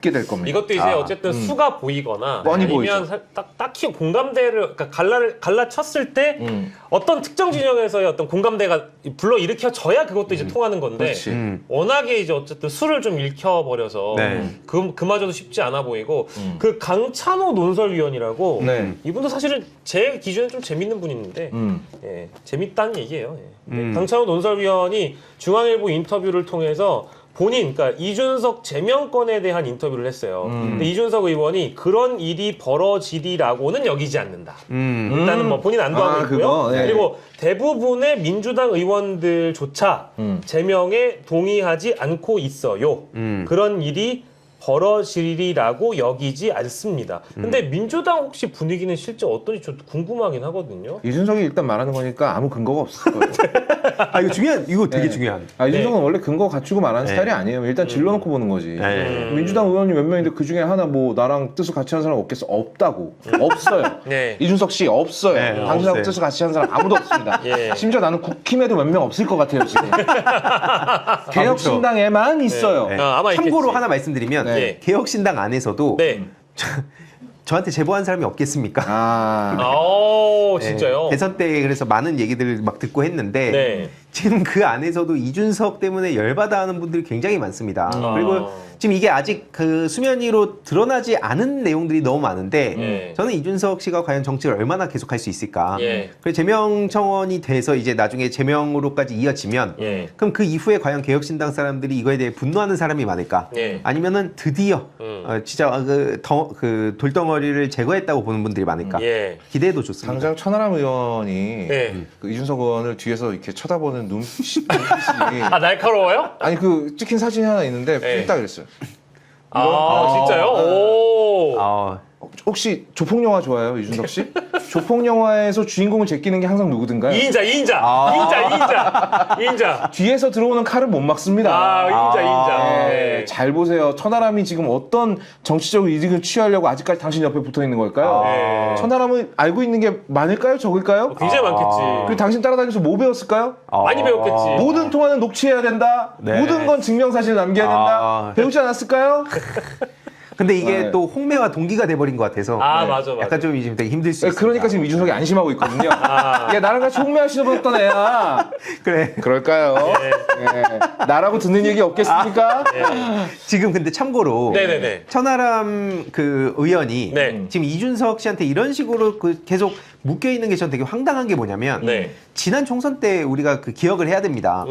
될 겁니다. 이것도 이제 어쨌든 수가 보이거나 뻔히 아니면 딱히 공감대를 그러니까 갈라쳤을 때 어떤 특정 진영에서의 어떤 공감대가 불러 일으켜져야 그것도 이제 통하는 건데 그렇지. 워낙에 이제 어쨌든 수를 좀 읽혀버려서 네. 그마저도 쉽지 않아 보이고 그 강찬호 논설위원이라고 네. 이분도 사실은 제 기준에 좀 재밌는 분이 있는데 예, 재밌다는 얘기예요. 예. 강찬호 논설위원이 중앙일보 인터뷰를 통해서 본인, 그러니까 이준석 제명권에 대한 인터뷰를 했어요. 근데 이준석 의원이 그런 일이 벌어지리라고는 여기지 않는다. 일단은 뭐 본인 안도하고 있고요. 그거, 네. 그리고 대부분의 민주당 의원들조차 제명에 동의하지 않고 있어요. 그런 일이 벌어지리라고 여기지 않습니다. 근데 민주당 혹시 분위기는 실제 어떤지 좀 궁금하긴 하거든요. 이준석이 일단 말하는 거니까 아무 근거가 없을 거예요. 아 이거 이거 되게 네. 중요한. 이준석은 원래 근거 갖추고 말하는 네. 스타일이 아니에요. 일단 질러놓고 보는 거지. 네. 민주당 의원이 몇 명인데 그 중에 하나 뭐 나랑 뜻을 같이 하는 사람 없겠어? 없다고. 없어요. 네. 이준석 씨 없어요. 네, 당신하고 없어요. 뜻을 같이 하는 사람 아무도 없습니다. 예. 심지어 나는 국힘에도 몇 명 없을 것 같아요 지금. 개혁신당에만 있어요. 네. 아마 참고로 있겠지. 하나 말씀드리면 네. 개혁신당 안에서도 네. 저한테 제보한 사람이 없겠습니까? 진짜요? 대선 때 그래서 많은 얘기들을 막 듣고 했는데 네. 지금 그 안에서도 이준석 때문에 열받아하는 분들이 굉장히 많습니다. 그리고 지금 이게 아직 그 수면 위로 드러나지 않은 내용들이 너무 많은데 예. 저는 이준석 씨가 과연 정치를 얼마나 계속할 수 있을까? 예. 그래서 제명 청원이 돼서 이제 나중에 제명으로까지 이어지면 예. 그럼 그 이후에 과연 개혁신당 사람들이 이거에 대해 분노하는 사람이 많을까? 예. 아니면은 드디어 진짜 그 돌덩어리를 제거했다고 보는 분들이 많을까? 예. 기대도 좋습니다. 당장 천하람 의원이 네. 그 이준석 의원을 뒤에서 이렇게 쳐다보는 눈빛이 날카로워요? 아니 그 찍힌 사진이 하나 있는데 네. 딱 그랬어요. 진짜요? 오. 혹시 조폭 영화 좋아해요, 이준석 씨? 조폭 영화에서 주인공을 제끼는 게 항상 누구든가요? 이인자. 뒤에서 들어오는 칼은 못 막습니다. 인자. 네, 잘 보세요. 천하람이 지금 어떤 정치적 이득을 취하려고 아직까지 당신 옆에 붙어 있는 걸까요? 네. 천하람은 알고 있는 게 많을까요? 적을까요? 굉장히 많겠지. 그리고 당신 따라다니면서 뭐 배웠을까요? 많이 배웠겠지. 모든 통화는 녹취해야 된다. 네. 모든 건 증명사실 남겨야 된다. 배우지 않았을까요? 근데 이게 네. 또 홍매와 동기가 돼버린 것 같아서 맞아. 약간 좀 지금 되게 힘들 수 있어요. 그러니까 지금 이준석이 안심하고 있거든요. 야, 나랑 같이 홍매화 신어봤던 애야. 그래. 그럴까요? 네. 나라고 듣는 얘기 없겠습니까? 지금 근데 참고로 네네네. 천하람 그 의원이 네. 지금 이준석 씨한테 이런 식으로 그 계속 묶여 있는 게 저는 되게 황당한 게 뭐냐면 네. 지난 총선 때 우리가 그 기억을 해야 됩니다.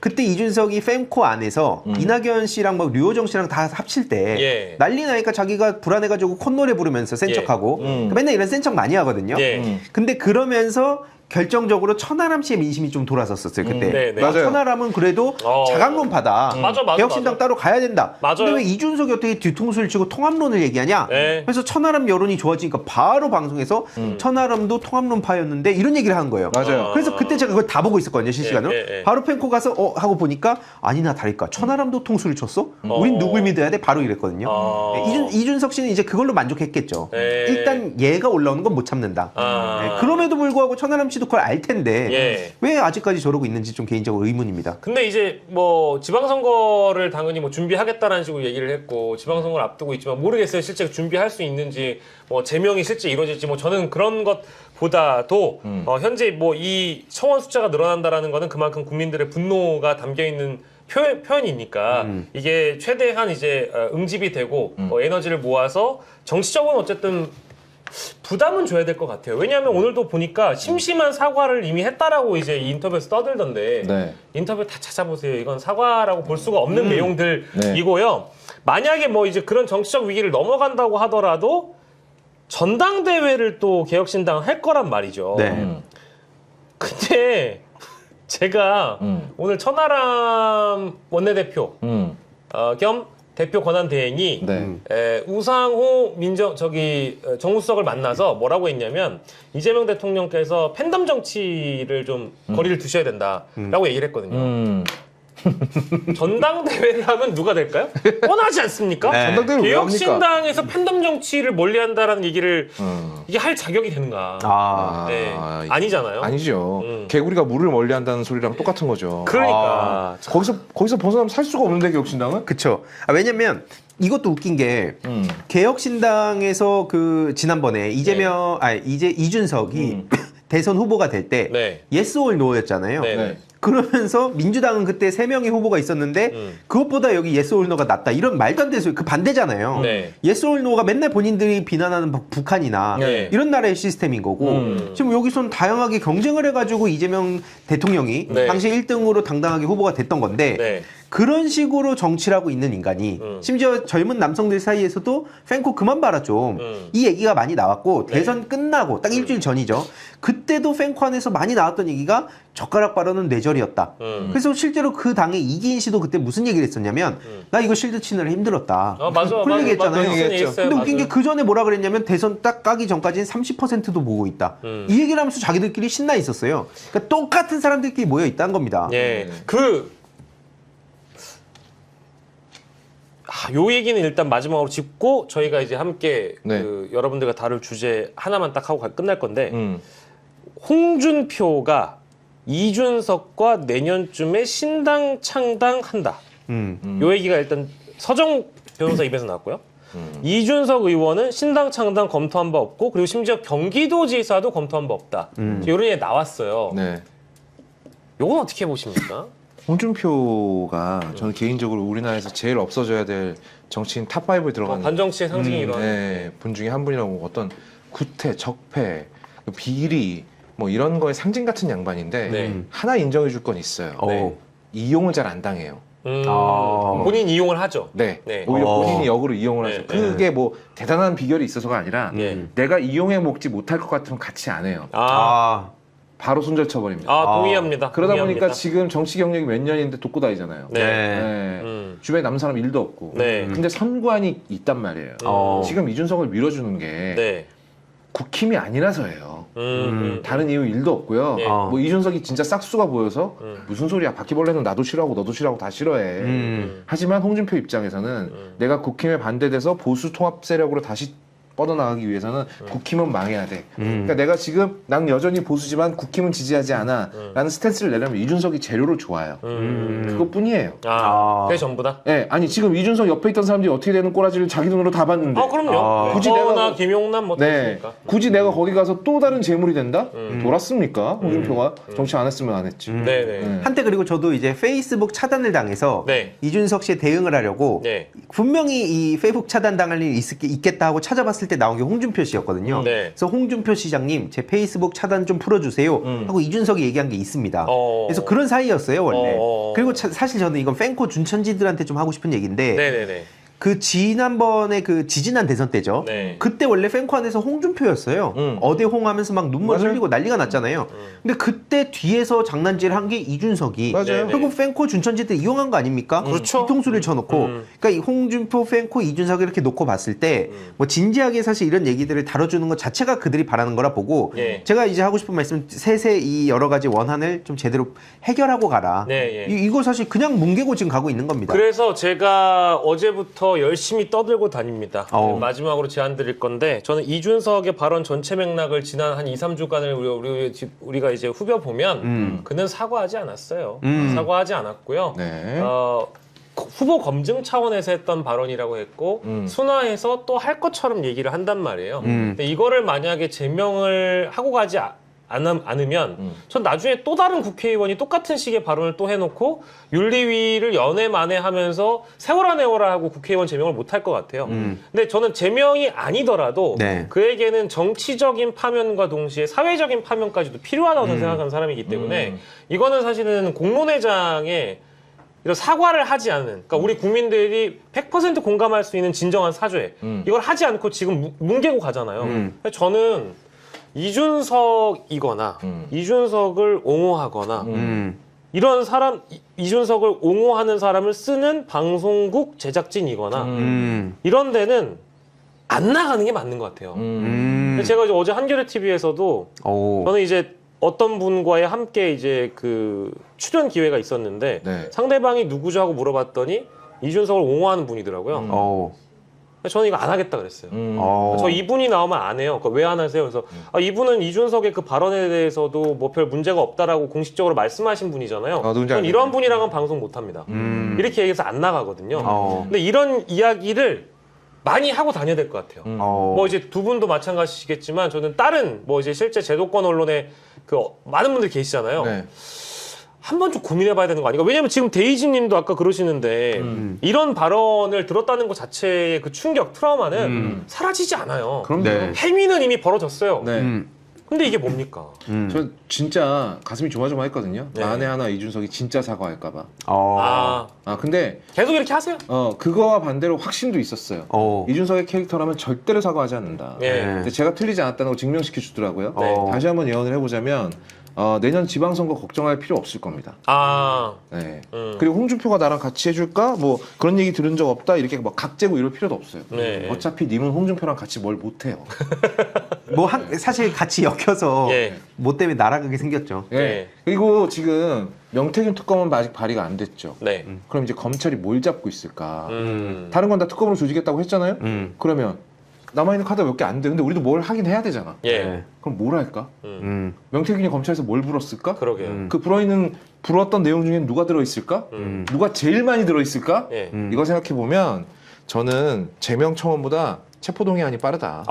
그때 이준석이 fem코 안에서 이낙연 씨랑 막 류호정 씨랑 다 합칠 때 예. 난리 나니까 자기가 불안해가지고 콧노래 부르면서 센 예. 척하고 맨날 이런 센 척 많이 하거든요. 예. 근데 그러면서 결정적으로 천하람 씨의 민심이 좀 돌아섰었어요 그때. 네, 네. 맞아요. 천하람은 그래도 자강론파다. 맞아. 개혁신당 따로 가야 된다. 맞아요. 근데 왜 이준석이 어떻게 뒤통수를 치고 통합론을 얘기하냐? 네. 그래서 천하람 여론이 좋아지니까 바로 방송에서 천하람도 통합론파였는데 이런 얘기를 하는 거예요. 맞아요. 그래서 그때 제가 그걸 다 보고 있었거든요 실시간으로. 예. 바로 펜코 가서 하고 보니까 아니나 다를까 천하람도 통수를 쳤어? 우린 누굴 믿어야 돼? 바로 이랬거든요. 네, 이준석 씨는 이제 그걸로 만족했겠죠. 네. 일단 얘가 올라오는 건 못 참는다. 네, 그럼에도 불구하고 천하람 씨도 그걸 알 텐데 예. 왜 아직까지 저러고 있는지 좀 개인적으로 의문입니다. 근데 이제 뭐 지방선거를 당연히 뭐 준비하겠다라는 식으로 얘기를 했고 지방선거를 앞두고 있지만 모르겠어요. 실제 준비할 수 있는지 뭐 제명이 실제 이루어질지 뭐 저는 그런 것보다도 현재 뭐 이 청원 숫자가 늘어난다라는 거는 그만큼 국민들의 분노가 담겨 있는 표현이니까 이게 최대한 이제 응집이 되고 에너지를 모아서 정치적으로는 어쨌든 부담은 줘야 될 것 같아요. 왜냐하면 오늘도 보니까 심심한 사과를 이미 했다라고 이제 이 인터뷰에서 떠들던데 네. 인터뷰 다 찾아보세요. 이건 사과라고 볼 수가 없는 내용들이고요. 만약에 뭐 이제 그런 정치적 위기를 넘어간다고 하더라도 전당대회를 또 개혁신당 할 거란 말이죠. 네. 근데 제가 오늘 천하람 원내대표 겸 대표 권한대행이 네. 우상호 정무수석을 만나서 뭐라고 했냐면 이재명 대통령께서 팬덤 정치를 좀 거리를 두셔야 된다라고 얘기를 했거든요. 전당대회를 하면 누가 될까요? 뻔하지 않습니까? 네. 전당대회를 왜 합니까? 개혁신당에서 팬덤 정치를 멀리한다라는 얘기를 이게 할 자격이 되는가? 네. 아니잖아요. 아니죠. 개구리가 물을 멀리한다는 소리랑 똑같은 거죠. 그러니까 거기서 벗어나면 살 수가 없는데 개혁신당은? 그쵸. 왜냐면 이것도 웃긴 게 개혁신당에서 그 지난번에 이재명 이준석이 대선 후보가 될 때 네. yes or no였잖아요. 네. 네. 그러면서 민주당은 그때 3명의 후보가 있었는데 그것보다 여기 yes or no가 낫다. 이런 말도 안 되는 소리. 그 반대잖아요. 네. yes or no가 맨날 본인들이 비난하는 북한이나 네. 이런 나라의 시스템인 거고 지금 여기선 다양하게 경쟁을 해가지고 이재명 대통령이 네. 당시 1등으로 당당하게 후보가 됐던 건데 네. 그런 식으로 정치를 하고 있는 인간이 심지어 젊은 남성들 사이에서도 팬코 그만 봐라 좀 이 얘기가 많이 나왔고 대선 끝나고 딱 일주일 전이죠. 그때도 팬코 안에서 많이 나왔던 얘기가 젓가락 발언은 뇌절이었다. 그래서 실제로 그 당의 이기인 씨도 그때 무슨 얘기를 했었냐면 나 이거 실드 치느라 힘들었다. 맞아. 그런 얘기 했잖아요. 얘기했죠. 근데 웃긴 게 그 전에 뭐라 그랬냐면 대선 딱 까기 전까지는 30%도 보고 있다. 이 얘기를 하면서 자기들끼리 신나 있었어요. 그러니까 똑같은 사람들끼리 모여 있다는 겁니다. 예. 요 얘기는 일단 마지막으로 짚고 저희가 이제 함께 네. 그 여러분들과 다룰 주제 하나만 딱 하고 끝날 건데 홍준표가 이준석과 내년쯤에 신당 창당한다. 요 얘기가 일단 서정 변호사 입에서 나왔고요. 이준석 의원은 신당 창당 검토한 바 없고 그리고 심지어 경기도지사도 검토한 바 없다. 이런 얘기 나왔어요. 네. 요건 어떻게 보십니까? 홍준표가 저는 개인적으로 우리나라에서 제일 없어져야 될 정치인 탑5에 들어가는 반정치의 상징이 이런. 네, 분 중에 한 분이라고 어떤 구태, 적폐, 비리 뭐 이런 거의 상징 같은 양반인데 네. 하나 인정해 줄 건 있어요. 네. 이용을 잘 안 당해요. 본인 이용을 하죠. 네. 네. 오히려 본인이 역으로 이용을 네. 하죠. 그게 뭐 대단한 비결이 있어서가 아니라 네. 내가 이용해 먹지 못할 것 같으면 같이 안 해요. 바로 손절 쳐버립니다. 동의합니다. 그러다 동의합니다. 보니까 지금 정치 경력이 몇 년인데 돕고 다니잖아요. 네. 네. 주변에 남은 사람 일도 없고. 네. 근데 선관이 있단 말이에요. 지금 이준석을 밀어주는 게 네. 국힘이 아니라서예요. 다른 이유 일도 없고요. 네. 뭐 이준석이 진짜 싹수가 보여서 무슨 소리야. 바퀴벌레는 나도 싫어하고 너도 싫어하고 다 싫어해. 하지만 홍준표 입장에서는 내가 국힘에 반대돼서 보수 통합 세력으로 다시 뻗어나가기 위해서는 국힘은 망해야 돼. 그러니까 내가 지금 난 여전히 보수지만 국힘은 지지하지 않아 라는 스탠스를 내려면 이준석이 재료로 좋아요. 그것뿐이에요. 그게 전부다? 네, 아니 지금 이준석 옆에 있던 사람들이 어떻게 되는 꼬라지를 자기 눈으로 다 봤는데 그럼요. 굳이 국거나 내가 김용남 뭐 네, 됐으니까. 굳이 내가 거기 가서 또 다른 재물이 된다? 돌았습니까? 홍준표가 정치 안 했으면 안 했지. 네네. 한때 그리고 저도 이제 페이스북 차단을 당해서 네. 이준석 씨에 대응을 하려고 네. 분명히 이 페이스북 차단 당할 일이 있겠다 하고 찾아봤을 때 나온 게 홍준표 씨였거든요. 네. 그래서 홍준표 시장님 제 페이스북 차단 좀 풀어주세요 하고 이준석이 얘기한 게 있습니다. 그래서 그런 사이였어요 원래. 그리고 사실 저는 이건 팬코 준천지들한테 좀 하고 싶은 얘기인데 네네네. 그 지난번에 그 지지난 대선 때죠. 네. 그때 원래 팬코 안에서 홍준표였어요. 어대홍하면서 막 눈물 맞아요. 흘리고 난리가 났잖아요. 근데 그때 뒤에서 장난질 한 게 이준석이. 맞아요. 결국 팬코 준천지들 이용한 거 아닙니까? 그렇죠. 뒤통수를 쳐놓고. 그러니까 이 홍준표, 팬코, 이준석 이렇게 놓고 봤을 때 뭐 진지하게 사실 이런 얘기들을 다뤄주는 것 자체가 그들이 바라는 거라 보고 예. 제가 이제 하고 싶은 말씀은 세세 이 여러 가지 원한을 좀 제대로 해결하고 가라. 네, 예. 이거 사실 그냥 뭉개고 지금 가고 있는 겁니다. 그래서 제가 어제부터 열심히 떠들고 다닙니다. 어. 마지막으로 제안 드릴 건데 저는 이준석의 발언 전체 맥락을 지난 한 2, 3주간을 우리가 이제 후벼보면 그는 사과하지 않았어요. 사과하지 않았고요. 네. 후보 검증 차원에서 했던 발언이라고 했고 순화해서 또 할 것처럼 얘기를 한단 말이에요. 근데 이거를 만약에 제명을 하고 가지 않으면 전 나중에 또 다른 국회의원이 똑같은 식의 발언을 또 해놓고 윤리위를 연애 만회하면서 세워라 내워라 하고 국회의원 제명을 못할 것 같아요. 근데 저는 제명이 아니더라도 네. 그에게는 정치적인 파면과 동시에 사회적인 파면까지도 필요하다고 생각하는 사람이기 때문에 이거는 사실은 공론회장에 이런 사과를 하지 않은, 그러니까 우리 국민들이 100% 공감할 수 있는 진정한 사죄 이걸 하지 않고 지금 뭉개고 가잖아요. 저는 이준석이거나 이준석을 옹호하거나 이런 사람, 이준석을 옹호하는 사람을 쓰는 방송국 제작진이거나 이런 데는 안 나가는 게 맞는 것 같아요. 근데 제가 이제 어제 한겨레 TV에서도 저는 이제 어떤 분과의 함께 이제 그 출연 기회가 있었는데 네. 상대방이 누구죠 하고 물어봤더니 이준석을 옹호하는 분이더라고요. 저는 이거 안 하겠다 그랬어요. 어. 저 이분이 나오면 안 해요. 왜 안 하세요? 그래서 이분은 이준석의 그 발언에 대해서도 뭐 별 문제가 없다라고 공식적으로 말씀하신 분이잖아요. 누군지 전 알겠네. 이런 분이랑은 방송 못 합니다. 이렇게 얘기해서 안 나가거든요. 근데 이런 이야기를 많이 하고 다녀야 될 것 같아요. 뭐 이제 두 분도 마찬가지시겠지만 저는 다른 뭐 이제 실제 제도권 언론에 그 많은 분들 계시잖아요. 네. 한번 좀 고민해봐야 되는 거 아닌가? 왜냐면 지금 데이지님도 아까 그러시는데 이런 발언을 들었다는 것 자체의 그 충격, 트라우마는 사라지지 않아요. 그럼요. 네. 행위는 이미 벌어졌어요. 네. 근데 이게 뭡니까? 저 진짜 가슴이 조마조마했거든요. 네. 만에 하나 이준석이 진짜 사과할까봐. 어. 근데 계속 이렇게 하세요. 그거와 반대로 확신도 있었어요. 어. 이준석의 캐릭터라면 절대로 사과하지 않는다. 예. 근데 제가 틀리지 않았다는 걸 증명시켜 주더라고요. 네. 다시 한번 예언을 해보자면 내년 지방선거 걱정할 필요 없을 겁니다. 네. 그리고 홍준표가 나랑 같이 해줄까? 뭐 그런 얘기 들은 적 없다. 이렇게 막 각재고 이럴 필요도 없어요. 네. 어차피 님은 홍준표랑 같이 뭘 못해요. 뭐 사실 같이 엮여서 예. 뭐 때문에 날아가게 생겼죠. 예. 네. 그리고 지금 명태균 특검은 아직 발의가 안 됐죠. 네. 그럼 이제 검찰이 뭘 잡고 있을까? 음. 다른 건 다 특검으로 조지겠다고 했잖아요. 음. 그러면 남아있는 카드가 몇 개 안 돼. 근데 우리도 뭘 하긴 해야 되잖아. 예. 네. 그럼 뭘 할까? 명태균이 검찰에서 뭘 불었을까? 그러게요. 그 불었던 내용 중엔 누가 들어있을까? 누가 제일 많이 들어있을까? 예. 이거 생각해보면 저는 제명 청원보다 체포동의안이 빠르다.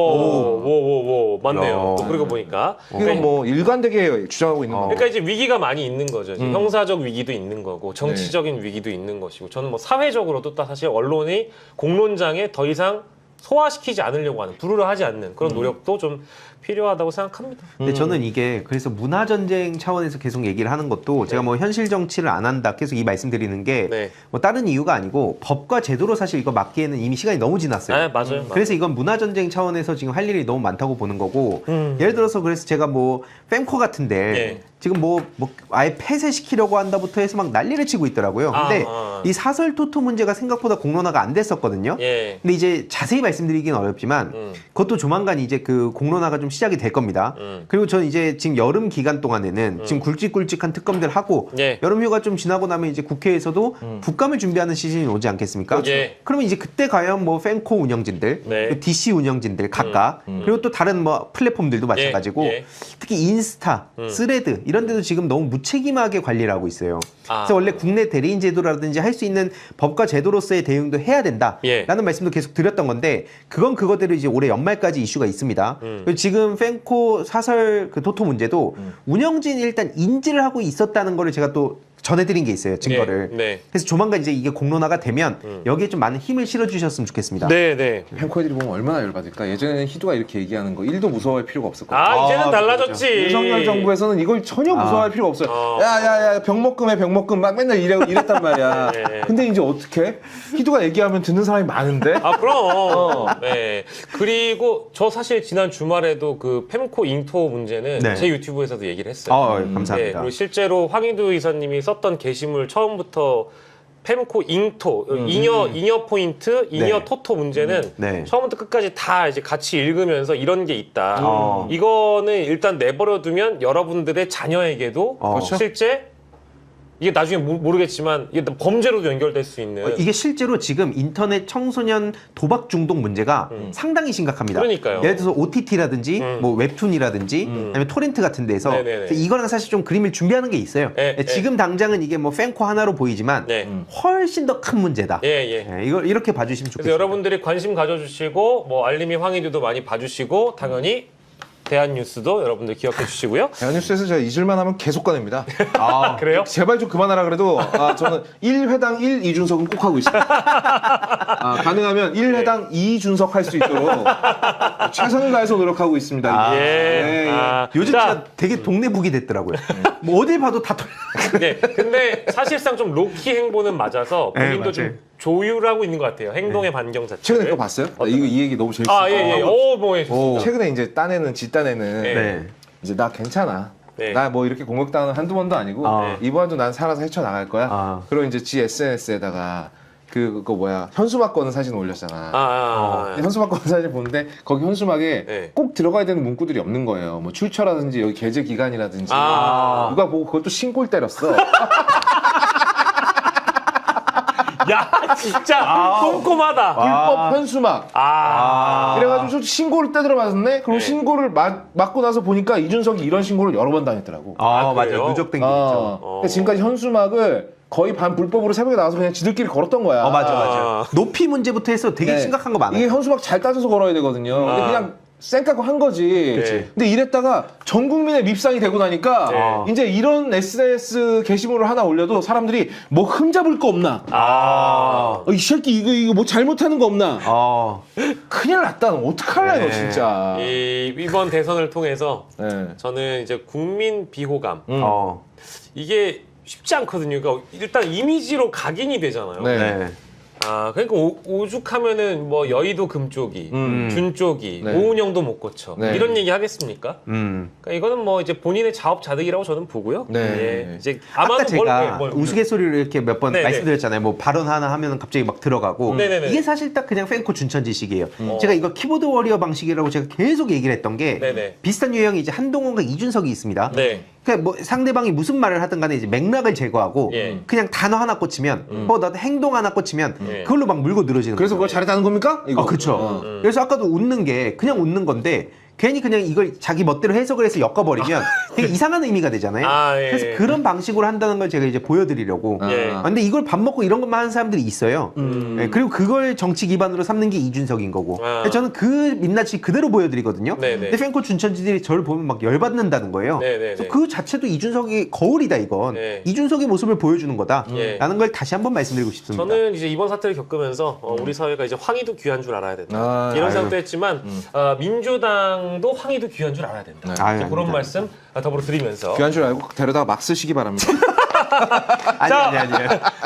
오, 맞네요. 야. 또 그러고 보니까. 이건 뭐 일관되게 주장하고 있는 겁니다. 그러니까 이제 위기가 많이 있는 거죠. 지금 형사적 위기도 있는 거고 정치적인 네. 위기도 있는 것이고 저는 뭐 사회적으로도 딱 사실 언론이 공론장에 더 이상 소화시키지 않으려고 하는 불우를 하지 않는 그런 노력도 좀 필요하다고 생각합니다. 근데 저는 이게 그래서 문화전쟁 차원에서 계속 얘기를 하는 것도 제가 뭐 현실 정치를 안 한다 계속 이 말씀드리는 게 네. 뭐 다른 이유가 아니고 법과 제도로 사실 이거 막기에는 이미 시간이 너무 지났어요. 네, 맞아요. 그래서 이건 문화전쟁 차원에서 지금 할 일이 너무 많다고 보는 거고 예를 들어서 그래서 제가 뭐 fem코 같은데 예. 지금 뭐 아예 폐쇄시키려고 한다부터 해서 막 난리를 치고 있더라고요. 근데 이 사설 토토 문제가 생각보다 공론화가 안 됐었거든요. 예. 근데 이제 자세히 말씀드리기는 어렵지만 그것도 조만간 이제 그 공론화가 좀 시작이 될 겁니다. 그리고 저는 이제 지금 여름 기간 동안에는 지금 굵직굵직한 특검들 하고 예. 여름 휴가 좀 지나고 나면 이제 국회에서도 국감을 준비하는 시즌이 오지 않겠습니까? 예. 그러면 이제 그때 과연 뭐 팬코 운영진들, 네. 또 DC 운영진들 각각 그리고 또 다른 뭐 플랫폼들도 마찬가지고 예. 특히 인스타, 스레드 이런 데도 지금 너무 무책임하게 관리를 하고 있어요. 그래서 원래 국내 대리인 제도라든지 할 수 있는 법과 제도로서의 대응도 해야 된다라는 예. 말씀도 계속 드렸던 건데 그건 그거대로 이제 올해 연말까지 이슈가 있습니다. 그리고 지금 팬코 사설 그 토토 문제도 운영진이 일단 인지를 하고 있었다는 거를 제가 또 전해드린 게 있어요, 증거를. 네. 그래서 조만간 이제 이게 공론화가 되면 여기에 좀 많은 힘을 실어주셨으면 좋겠습니다. 네, 네. 팬코 애들이 보면 얼마나 열받을까. 예전에는 희두가 이렇게 얘기하는 거 1도 무서워할 필요가 없었거든요. 이제는 아, 달라졌지. 윤석열 정부에서는 이걸 전혀 무서워할 필요가 없어요. 야야야 병목금에 병목금 막 맨날 이랬단 말이야. 네. 근데 이제 어떻게? 희두가 얘기하면 듣는 사람이 많은데. 그럼. 네. 그리고 저 사실 지난 주말에도 그 펜코 잉토 문제는 네. 제 유튜브에서도 얘기를 했어요. 예, 감사합니다. 네, 그리고 실제로 황인두 이사님이 썼던 게시물 처음부터 펜코 잉토 잉여 포인트 잉여 네. 토토 문제는 네. 처음부터 끝까지 다 이제 같이 읽으면서 이런 게 있다. 어. 이거는 일단 내버려두면 여러분들의 자녀에게도 그렇죠. 실제 이게 나중에 모르겠지만 이게 범죄로도 연결될 수 있는. 이게 실제로 지금 인터넷 청소년 도박 중독 문제가 상당히 심각합니다. 그러니까요. 예를 들어서 OTT라든지 뭐 웹툰이라든지 아니면 토렌트 같은 데서 네네네. 그래서 이거랑 사실 좀 그림을 준비하는 게 있어요. 네, 지금 당장은 이게 뭐 팬코 하나로 보이지만 네. 훨씬 더 큰 문제다. 예. 이걸 이렇게 봐주시면 그래서 좋겠습니다. 여러분들이 관심 가져주시고 뭐 알림이 황희두도 많이 봐주시고 당연히 대한뉴스도 여러분들 기억해 주시고요. 대한뉴스에서 제가 잊을만 하면 계속 꺼냅니다. 그래요? 제발 좀 그만하라 그래도 저는 1회당 1 이준석은 꼭 하고 있습니다. 가능하면 1회당 2준석 할 수 있도록 최선을 다해서 노력하고 있습니다. 예. 요즘 자, 진짜 되게 동네북이 됐더라고요. 뭐 어딜 봐도 다 네. 근데 사실상 좀 로키 행보는 맞아서 네, 본인도 좀 맞아요. 조율하고 있는 것 같아요. 행동의 반경 자체. 최근에 그거 봤어요? 이 얘기 너무 재밌어요. 예. 뭐 최근에 이제 딴에는 지 딴에는 네. 이제 나 괜찮아. 네. 나 뭐 이렇게 공격당하는 한두 번도 아니고 이번도 난 살아서 헤쳐나갈 거야. 그리고 이제 지 SNS에다가 그거 뭐야 현수막 거는 사진 올렸잖아. 근데 현수막 거는 사진 보는데 거기 현수막에 네. 꼭 들어가야 되는 문구들이 없는 거예요. 뭐 출처라든지 여기 게재 기간이라든지 누가 보고 그것도 신골 때렸어. 야 진짜 꼼꼼하다. 불법 현수막. 이래가지고 저 신고를 떼들어 맞았네. 그리고 신고를 맞고 나서 보니까 이준석이 이런 신고를 여러 번 당했더라고. 그래요? 맞아요. 누적된 게 있죠. 근데 지금까지 현수막을 거의 반불법으로 새벽에 나와서 그냥 지들끼리 걸었던 거야. 맞아. 높이 문제부터 해서 되게 네. 심각한 거 많아요. 이게 현수막 잘 따져서 걸어야 되거든요. 근데 그냥 쌩까고 한 거지. 그치. 근데 이랬다가 전 국민의 밉상이 되고 나니까 네. 이제 이런 SNS 게시물을 하나 올려도 사람들이 뭐 흠잡을 거 없나? 이 새끼 이거 뭐 잘못하는 거 없나? 큰일 났다. 너 어떡할래 너 진짜. 이번 대선을 통해서 네. 저는 이제 국민 비호감 이게 쉽지 않거든요. 그러니까 일단 이미지로 각인이 되잖아요. 네. 그러니까 오죽하면은 뭐 여의도 금쪽이, 준 쪽이, 네. 오은영도 못 고쳐 네. 이런 얘기 하겠습니까? 그러니까 이거는 뭐 이제 본인의 자업자득이라고 저는 보고요. 네. 예. 이제 아까 아마도 제가 뭘 우스갯소리를 이렇게 몇 번 네네. 말씀드렸잖아요. 뭐 발언 하나 하면 갑자기 막 들어가고 네네네. 이게 사실 딱 그냥 팬코 준천지식이에요. 제가 이거 키보드 워리어 방식이라고 제가 계속 얘기를 했던 게 네네. 비슷한 유형이 이제 한동훈과 이준석이 있습니다. 네. 그러니까 뭐 상대방이 무슨 말을 하든 간에 이제 맥락을 제거하고 예. 그냥 단어 하나 꽂히면 나도 행동 하나 꽂히면 예. 그걸로 막 물고 늘어지는 그래서 거죠. 그걸 잘했다는 겁니까? 이거. 그렇죠. 그래서 아까도 웃는 게 그냥 웃는 건데 괜히 그냥 이걸 자기 멋대로 해석을 해서 엮어버리면 되게 이상한 의미가 되잖아요. 예. 그래서 그런 방식으로 한다는 걸 제가 이제 보여드리려고. 예. 근데 이걸 밥 먹고 이런 것만 하는 사람들이 있어요. 예, 그리고 그걸 정치 기반으로 삼는 게 이준석인 거고. 그래서 저는 그 민낯이 그대로 보여드리거든요. 네네. 근데 팬코 준천지들이 저를 보면 막 열받는다는 거예요. 네네네. 그래서 그 자체도 이준석이 거울이다 이건. 네. 이준석의 모습을 보여주는 거다. 예. 라는 걸 다시 한번 말씀드리고 싶습니다. 저는 이제 이번 사태를 겪으면서 우리 사회가 이제 황희도 귀한 줄 알아야 된다. 이런 생각도 했지만 민주당도 황희도 귀한 줄 알아야 된다. 아유, 이제 그런 아닙니다. 말씀 더불어 드리면서 귀한 줄 알고 데려다가 막 쓰시기 바랍니다. 아니.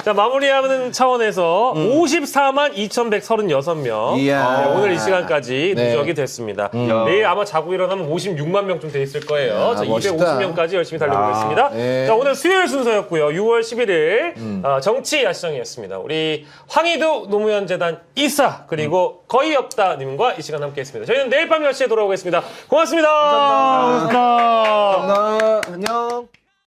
자 마무리하는 차원에서 54만 2,136명 이야. 오늘 이 시간까지 네. 누적이 됐습니다. 내일 아마 자고 일어나면 56만 명쯤 돼 있을 거예요. 자, 멋있다. 250명까지 열심히 달려보겠습니다. 네. 자 오늘 수요일 순서였고요. 6월 11일 정치 야시장이었습니다. 우리 황희도 노무현 재단 이사 그리고 거의 없다님과 이 시간 함께했습니다. 저희는 내일 밤 10시에 돌아오겠습니다. 고맙습니다. 감사합니다.